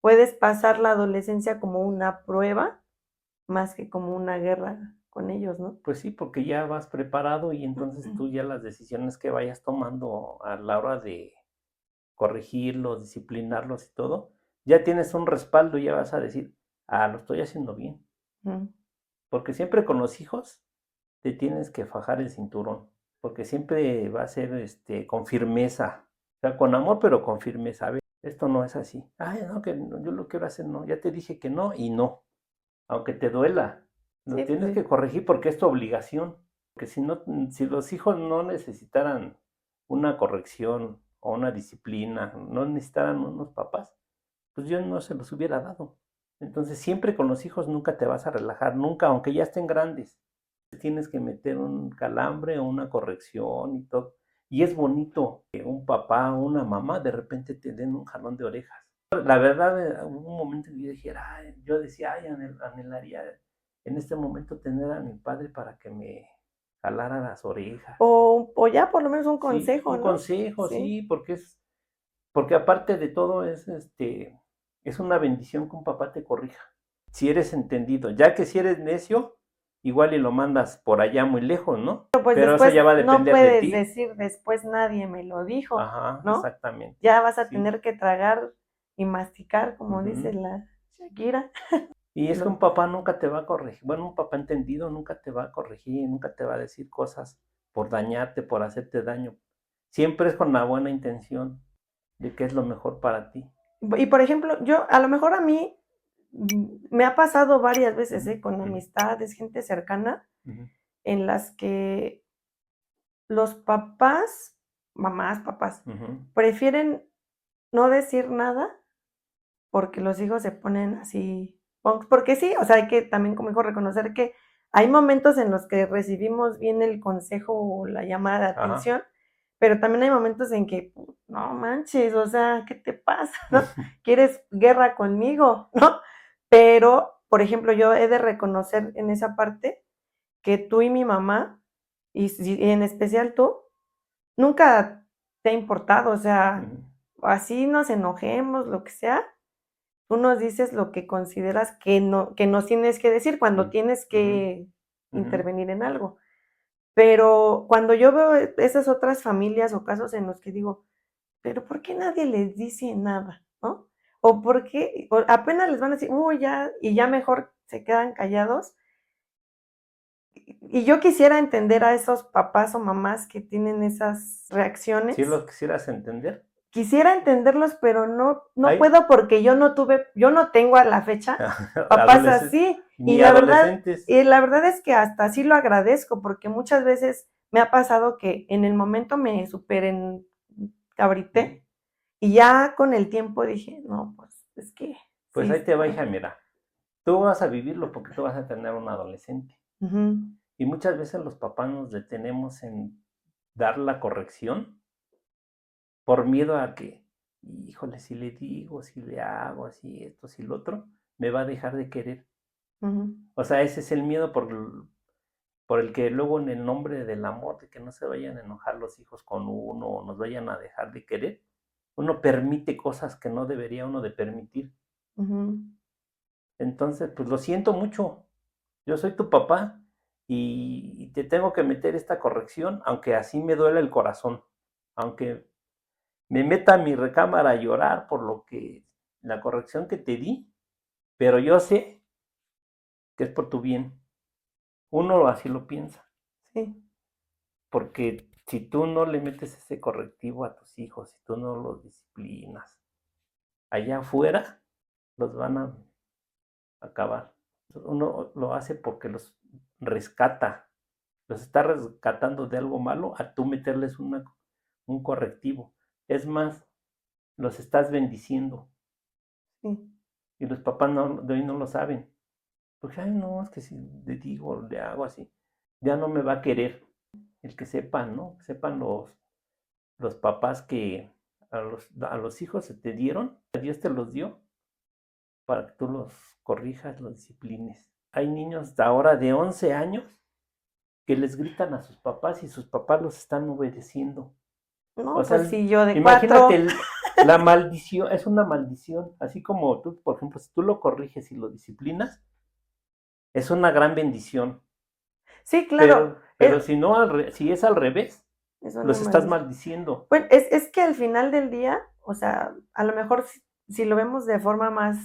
puedes pasar la adolescencia como una prueba más que como una guerra con ellos, ¿no? Pues sí, porque ya vas preparado y entonces tú ya las decisiones que vayas tomando a la hora de corregirlos, disciplinarlos y todo, ya tienes un respaldo y ya vas a decir, ah, lo estoy haciendo bien. Ujú, Porque siempre con los hijos te tienes que fajar el cinturón, porque siempre va a ser con firmeza, o sea, con amor, pero con firmeza. A ver, esto no es así. Ay, no, que yo lo quiero hacer, no. Ya te dije que no y no, aunque te duela. Lo sí, pues tienes sí. que corregir porque es tu obligación. Porque si no, si los hijos no necesitaran una corrección o una disciplina, no necesitaran unos papás, pues yo no se los hubiera dado. Entonces siempre con los hijos nunca te vas a relajar, nunca, aunque ya estén grandes. tienes que meter un calambre o una corrección y todo. Y es bonito que un papá o una mamá de repente te den un jalón de orejas. La verdad, hubo un momento que yo dijera, "Ay", yo decía, ay, anhelaría en este momento tener a mi padre para que me jalara las orejas. O ya por lo menos un Sí, consejo, un ¿no? consejo, Sí. sí, porque aparte de todo es una bendición que un papá te corrija. Si eres entendido, ya que si eres necio, igual y lo mandas por allá muy lejos, ¿no? Pero pues Pero eso después ya va a no depender de puedes ti. decir, después nadie me lo dijo, Ajá, ¿no? exactamente. Ya vas a Sí. tener que tragar y masticar, como dice Ujú. la Shakira. Y es que Lo- un papá nunca te va a corregir. Bueno, un papá entendido nunca te va a corregir, nunca te va a decir cosas por dañarte, por hacerte daño. Siempre es con la buena intención de que es lo mejor para ti. Y por ejemplo, yo, a lo mejor a mí me ha pasado varias veces, Ujú, con ujú, amistades, gente cercana, ujú, en las que los papás, mamás, papás, ujú, prefieren no decir nada porque los hijos se ponen así, porque sí, o sea, hay que también como hijo reconocer que hay momentos en los que recibimos bien el consejo o la llamada de ajá. atención, pero también hay momentos en que, no manches, o sea, ¿qué te pasa, no? ¿Quieres guerra conmigo, no? Pero, por ejemplo, yo he de reconocer en esa parte que tú y mi mamá, y en especial tú, nunca te ha importado, o sea, Ujú, así nos enojemos, lo que sea, tú nos dices lo que consideras que nos tienes que decir cuando ujú, tienes ujú, que ujú. intervenir en algo. Pero cuando yo veo esas otras familias o casos en los que digo, pero ¿por qué nadie les dice nada? ¿No? O por qué, o apenas les van a decir, uy, ya, y ya mejor se quedan callados. Y yo quisiera entender a esos papás o mamás que tienen esas Si reacciones. lo quisieras entender, Quisiera entenderlos, pero no hay puedo porque yo no tengo a la fecha papás adolescentes, así. ni adolescentes. Y la verdad es que hasta así lo agradezco, porque muchas veces me ha pasado que en el momento me super Ujú. cabrité y ya con el tiempo dije, no, pues es que Pues sí ahí te va, está. hija, mira, tú vas a vivirlo porque tú vas a tener un adolescente. Ujú, Y muchas veces los papás nos detenemos en dar la corrección por miedo a que, híjole, si le digo, si le hago así, esto, si lo otro, me va a dejar de querer. ujú, O sea, ese es el miedo por el que luego en el nombre del amor, de que no se vayan a enojar los hijos con uno o nos vayan a dejar de querer, uno permite cosas que no debería uno de permitir. ujú. Entonces, pues lo siento mucho. Yo soy tu papá y te tengo que meter esta corrección, aunque así me duele el corazón, aunque me meta a mi recámara a llorar por lo que la corrección que te di, pero yo sé que es por tu bien. Uno así lo piensa, Sí, porque si tú no le metes ese correctivo a tus hijos, si tú no los disciplinas, allá afuera los van a acabar. Uno lo hace porque los rescata, los está rescatando de algo malo a tú meterles un correctivo. Es más, los estás bendiciendo sí. y los papás no, de hoy no lo saben. Porque, ay, no, es que si le digo, le hago así, ya no me va a querer. El que sepan, ¿no? Sepan los papás que a los hijos se te dieron, Dios te los dio para que tú los corrijas, los disciplines. Hay niños de ahora de 11 años que les gritan a sus papás y sus papás los están obedeciendo. O No, pues sea, sí, yo de imagínate 4. la maldición, es una maldición, así como tú, por ejemplo, si tú lo corriges y lo disciplinas, es una gran bendición, Sí, claro, pero si no, si es al revés, es una los estás maldición. maldiciendo. Bueno, es que al final del día, o sea, a lo mejor si lo vemos de forma más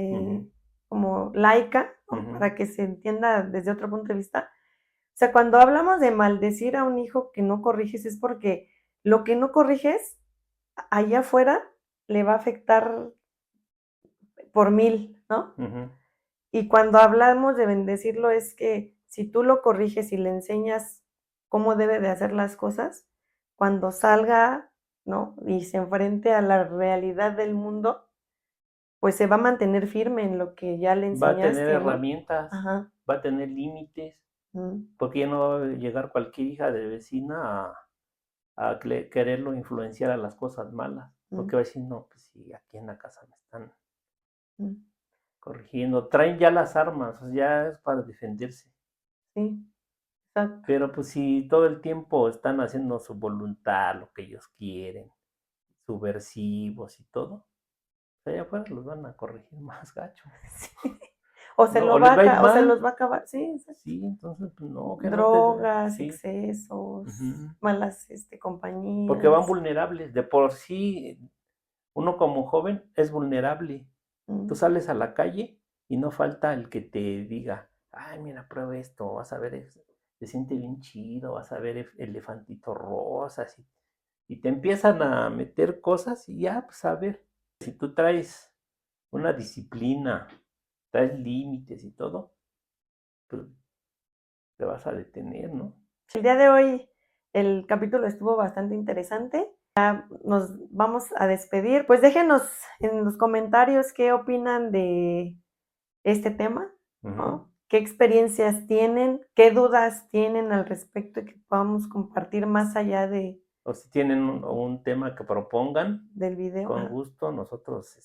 Ujú, como laica, ¿no? ujú, Para que se entienda desde otro punto de vista. O sea, cuando hablamos de maldecir a un hijo que no corriges es porque lo que no corriges allá afuera le va a afectar por 1000, ¿no? ujú. Y cuando hablamos de bendecirlo es que si tú lo corriges y le enseñas cómo debe de hacer las cosas, cuando salga, ¿no? Y se enfrente a la realidad del mundo, pues se va a mantener firme en lo que ya le Va a tener enseñaste, ¿no? herramientas, Ajá, va a tener límites, porque ya no va a llegar cualquier hija de vecina a quererlo influenciar a las cosas malas, porque va a decir, no, pues sí, aquí en la casa me están corrigiendo, traen ya las armas, o sea, ya es para defenderse. Sí, exacto. Pero pues si todo el tiempo están haciendo su voluntad, lo que ellos quieren, subversivos y todo, pues allá afuera los van a corregir más gacho. Sí. O se No, lo o les va a ir o se mal. los va a acabar, sí, exacto. Sí, entonces, pues no, que no te... Drogas, Sí. excesos, Ujú. malas Porque van compañías. vulnerables. De por sí, uno como joven es vulnerable. Tú Mm, sales a la calle y no falta el que te diga, ay, mira, prueba esto, vas a ver, se siente bien chido, vas a ver elefantitos rosas y te empiezan a meter cosas y ya, pues a ver, si tú traes una disciplina, traes límites y todo, pues te vas a detener, ¿no? El día de hoy el capítulo estuvo bastante interesante. Ya nos vamos a despedir. Pues déjenos en los comentarios qué opinan de este tema, ¿no? ¿Qué experiencias tienen? ¿Qué dudas tienen al respecto y que podamos compartir más allá O si tienen un tema que propongan, del video? con gusto nosotros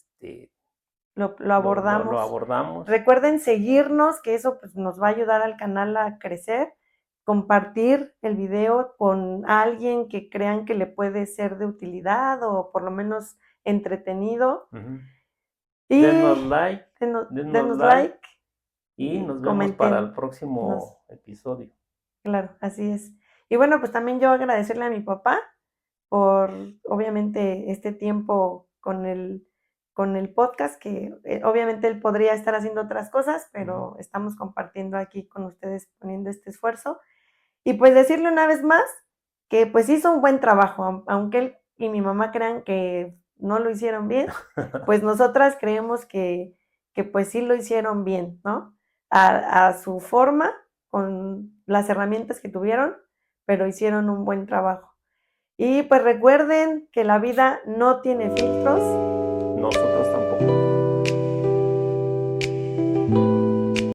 Lo lo abordamos. abordamos. Recuerden seguirnos, que eso pues, nos va a ayudar al canal a crecer. Compartir el video con alguien que crean que le puede ser de utilidad o por lo menos entretenido. Y Denos like, denos denos like like y y nos vemos para el comenten. próximo episodio. Claro, así es. Y bueno, pues también yo agradecerle a mi papá por obviamente este tiempo con el podcast, que obviamente él podría estar haciendo otras cosas, pero estamos compartiendo aquí con ustedes, poniendo este esfuerzo. Y pues decirle una vez más que pues hizo un buen trabajo, aunque él y mi mamá crean que no lo hicieron bien, pues nosotras creemos que pues sí lo hicieron bien, ¿no? A su forma, con las herramientas que tuvieron, pero hicieron un buen trabajo. Y pues recuerden que la vida no tiene filtros. Nosotros tampoco.